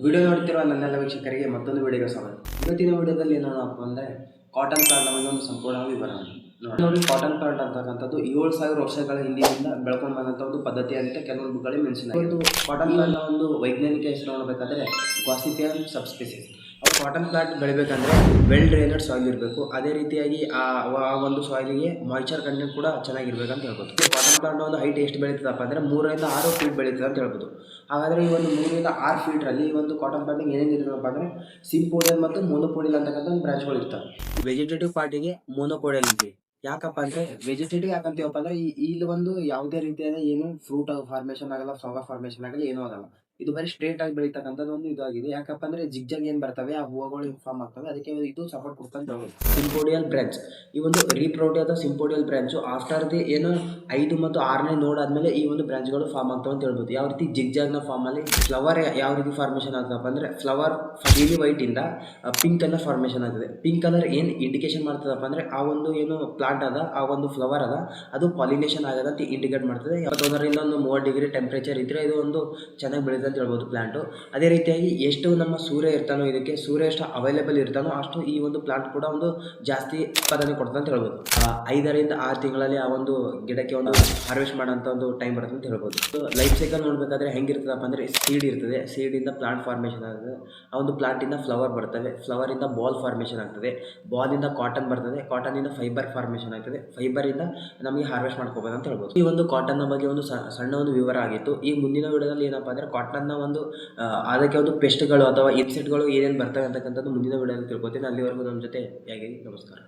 Video ನೋಡ್ತಿರುವ ನನ್ನೆಲ್ಲ ವೀಕ್ಷಕರಿಗೆ ಮತ್ತೊಂದು ವಿಡಿಯೋಗೆ ಸ್ವಾಗತ. ಇವತ್ತಿನ ವಿಡಿಯೋದಲ್ಲಿ ಏನಪ್ಪ ಅಂದರೆ ಕಾಟನ್ ಪ್ಲಾಂಟ್ ಬಗ್ಗೆ ಒಂದು ಸಂಪೂರ್ಣ ವಿವರಣೆ ನೋಡಿ. ಕಾಟನ್ ಪ್ಲಾಂಟ್ ಅಂತಕ್ಕಂಥದ್ದು 7,000 ವರ್ಷಗಳ ಹಿಂದಿನಿಂದ ಬೆಳ್ಕೊಂಡು ಬಂದಂಥ ಒಂದು ಪದ್ಧತಿ ಅಂತ ಕೆಲವೊಂದು ಬುಕ್ಗಳಲ್ಲಿ ಮೆನ್ಷನ್ ಆಗಿದೆ. ಒಂದು ಕಾಟನ್ ಪ್ಲಾಂಟ್ನ ಒಂದು ವೈಜ್ಞಾನಿಕ ಹೆಸರು ನೋಡಬೇಕಾದ್ರೆ ಗಾಸಿಪಿಯಂ ಸಬ್ಸ್ಪೀಸಿಸ್. ಕಾಟನ್ ಪ್ಲಾಂಟ್ ಬೆಳಿಬೇಕಂದ್ರೆ ವೆಲ್ ಡ್ರೈನಡ್ ಸಾಯಿಲ್ ಇರಬೇಕು. ಅದೇ ರೀತಿಯಾಗಿ ಆ ಒಂದು ಸಾಯಿಲಿಗೆ ಮಾಯ್ಚರ್ ಕಂಟೆಂಟ್ ಕೂಡ ಚೆನ್ನಾಗಿರ್ಬೇಕಂತ ಹೇಳ್ಬೋದು. ಕಾಟನ್ ಪ್ಲಾಂಟ್ ಒಂದು ಹೈಟ್ ಎಷ್ಟು ಬೆಳೀತದಪ್ಪ ಅಂದರೆ 3 ರಿಂದ 6 ಫೀಟ್ ಬೆಳೀತದೆ ಅಂತ ಹೇಳ್ಬೋದು. ಹಾಗಾದರೆ ಈ ಒಂದು 3 ರಿಂದ 6 ಫೀಟ್ರಲ್ಲಿ ಈ ಒಂದು ಕಾಟನ್ ಪ್ಲಾಂಟಿಗೆ ಏನೇನು ಇರ್ತದಪ್ಪ ಅಂದರೆ ಸಿಂಪೋಡಿಯಲ್ ಮತ್ತು ಮೋನೋಪೋಡಿಯಲ್ ಅಂತಕ್ಕಂಥ ಒಂದು ಬ್ರಾಂಚ್ಗಳು ಇರ್ತವೆ. ವೆಜಿಟೇಟಿವ್ ಪಾರ್ಟಿಗೆ ಮೋನೋಪೋಡಿಯಲ್ ಅಂತೀವಿ. ಯಾಕಪ್ಪ ಅಂದರೆ ವೆಜಿಟೇಟಿವ್ ಯಾಕಂತೀವಪ್ಪ ಅಂದರೆ ಇಲ್ಲಿ ಒಂದು ಯಾವುದೇ ರೀತಿಯಾದ ಏನು ಫ್ರೂಟ್ ಫಾರ್ಮೇಷನ್ ಆಗಲ್ಲ, ಫ್ಲವರ್ ಫಾರ್ಮೇಷನ್ ಆಗಲ್ಲ, ಏನೂ ಆಗಲ್ಲ. ಇದು ಬರೀ ಸ್ಟ್ರೇಟ್ ಆಗಿ ಬೆಳೀತಕ್ಕಂಥದ್ದು ಒಂದು ಇದಾಗಿದೆ. ಯಾಕಪ್ಪ ಅಂದರೆ ಜಿಗ್ಜಾಗ್ ಏನು ಬರ್ತವೆ ಆ ಹೂವುಗಳು ಫಾರ್ಮ್ ಆಗ್ತವೆ, ಅದಕ್ಕೆ ಇದು ಸಪೋರ್ಟ್ ಕೊಡ್ತಂತ ಸಿಂಪೋಡಿಯಲ್ ಬ್ರಾಂಚ್. ಈ ಒಂದು ರೀಪ್ರೌಡಿಯಾದ ಸಿಂಪೋಡಿಯಲ್ ಬ್ರಾಂಚು ಆಫ್ಟರ್ ದಿ ಏನು 5 ಮತ್ತು 6ನೇ ನೋಡ್ ಆದಮೇಲೆ ಈ ಒಂದು ಬ್ರಾಂಚ್ಗಳು ಫಾರ್ಮ್ ಆಗ್ತವೆ ಅಂತ ಹೇಳ್ಬೋದು. ಯಾವ ರೀತಿ ಜಿಗ್ಜಾಗ್ನ ಫಾರ್ಮಲ್ಲಿ ಫ್ಲವರ್ ಯಾವ ರೀತಿ ಫಾರ್ಮೇಷನ್ ಆಗ್ತದಪ್ಪ ಅಂದರೆ ಫ್ಲವರ್ ನೀಲಿ ವೈಟಿಂದ ಪಿಂಕ್ ಕಲರ್ ಫಾರ್ಮೇಷನ್ ಆಗ್ತದೆ. ಪಿಂಕ್ ಕಲರ್ ಏನು ಇಂಡಿಕೇಶನ್ ಮಾಡ್ತದಪ್ಪ ಅಂದರೆ ಆ ಒಂದು ಏನು ಪ್ಲಾಂಟ್ ಅದ, ಆ ಒಂದು ಫ್ಲವರ್ ಅದ, ಅದು ಪಾಲಿನೇಷನ್ ಆಗದ ಅಂತ ಇಂಡಿಕೇಟ್ ಮಾಡ್ತದೆ. 21ರಿಂದ 30 ಡಿಗ್ರಿ ಟೆಂಪ್ರೇಚರ್ ಇದ್ದರೆ ಇದು ಒಂದು ಚೆನ್ನಾಗಿ ಬೆಳೀತದೆ ಅಂತ ಹೇಳ್ಬೋದು ಪ್ಲಾಂಟು. ಅದೇ ರೀತಿಯಾಗಿ ಎಷ್ಟು ನಮ್ಮ ಸೂರ್ಯ ಇರ್ತಾನೋ, ಇದಕ್ಕೆ ಸೂರ್ಯ ಎಷ್ಟು ಅವೈಲೇಬಲ್ ಇರ್ತಾನೋ ಅಷ್ಟು ಈ ಒಂದು ಪ್ಲಾಂಟ್ ಕೂಡ ಒಂದು ಜಾಸ್ತಿ ಉತ್ಪಾದನೆ ಕೊಡ್ತದೆ ಅಂತ ಹೇಳ್ಬೋದು. 5ರಿಂದ 6 ತಿಂಗಳಲ್ಲಿ ಆ ಒಂದು ಗಿಡಕ್ಕೆ ಒಂದು ಹಾರ್ವೆಸ್ಟ್ ಮಾಡೋಂಥ ಒಂದು ಟೈಮ್ ಬರುತ್ತೆ ಅಂತ ಹೇಳ್ಬೋದು. ಲೈಫ್ ಸೈಕಲ್ ನೋಡಬೇಕಾದ್ರೆ ಹೆಂಗಿರ್ತದಪ್ಪ ಅಂದರೆ ಸೀಡ್ ಇರ್ತದೆ, ಸೀಡಿಂದ ಪ್ಲಾಂಟ್ ಫಾರ್ಮೇಷನ್ ಆಗ್ತದೆ, ಆ ಒಂದು ಪ್ಲಾಂಟಿಂದ ಫ್ಲವರ್ ಬರ್ತವೆ, ಫ್ಲವರಿಂದ ಬಾಲ್ ಫಾರ್ಮೇಷನ್ ಆಗ್ತದೆ, ಬಾಲಿಂದ ಕಾಟನ್ ಬರ್ತದೆ, ಕಾಟನಿಂದ ಫೈಬರ್ ಫಾರ್ಮೇಷನ್ ಆಗ್ತದೆ, ಫೈಬರಿಂದ ನಮಗೆ ಹಾರ್ವೆಸ್ಟ್ ಮಾಡ್ಕೋಬೋದು ಅಂತ ಹೇಳ್ಬೋದು. ಈ ಒಂದು ಕಾಟನ್ನ ಬಗ್ಗೆ ಒಂದು ಸಣ್ಣ ಒಂದು ವಿವರ ಆಗಿತ್ತು. ಈ ಮುಂದಿನ ವಿಡಿಯೋದಲ್ಲಿ ಏನಪ್ಪ ಅಂದರೆ ಕಾಟನ್ನ ಒಂದು ಅದಕ್ಕೆ ಒಂದು ಪೆಸ್ಟ್ಗಳು ಅಥವಾ ಇನ್ಸೆಕ್ಟ್ಗಳು ಏನೇನು ಬರ್ತವೆ ಅಂತಕ್ಕಂಥದ್ದು ಮುಂದಿನ ವಿಡಿಯೋದಲ್ಲಿ ತಿಳ್ಕೊತೀನಿ. ಅಲ್ಲಿವರೆಗೂ ನಮ್ಮ ಜೊತೆ ಹೇಗೆ ನಮಸ್ಕಾರ.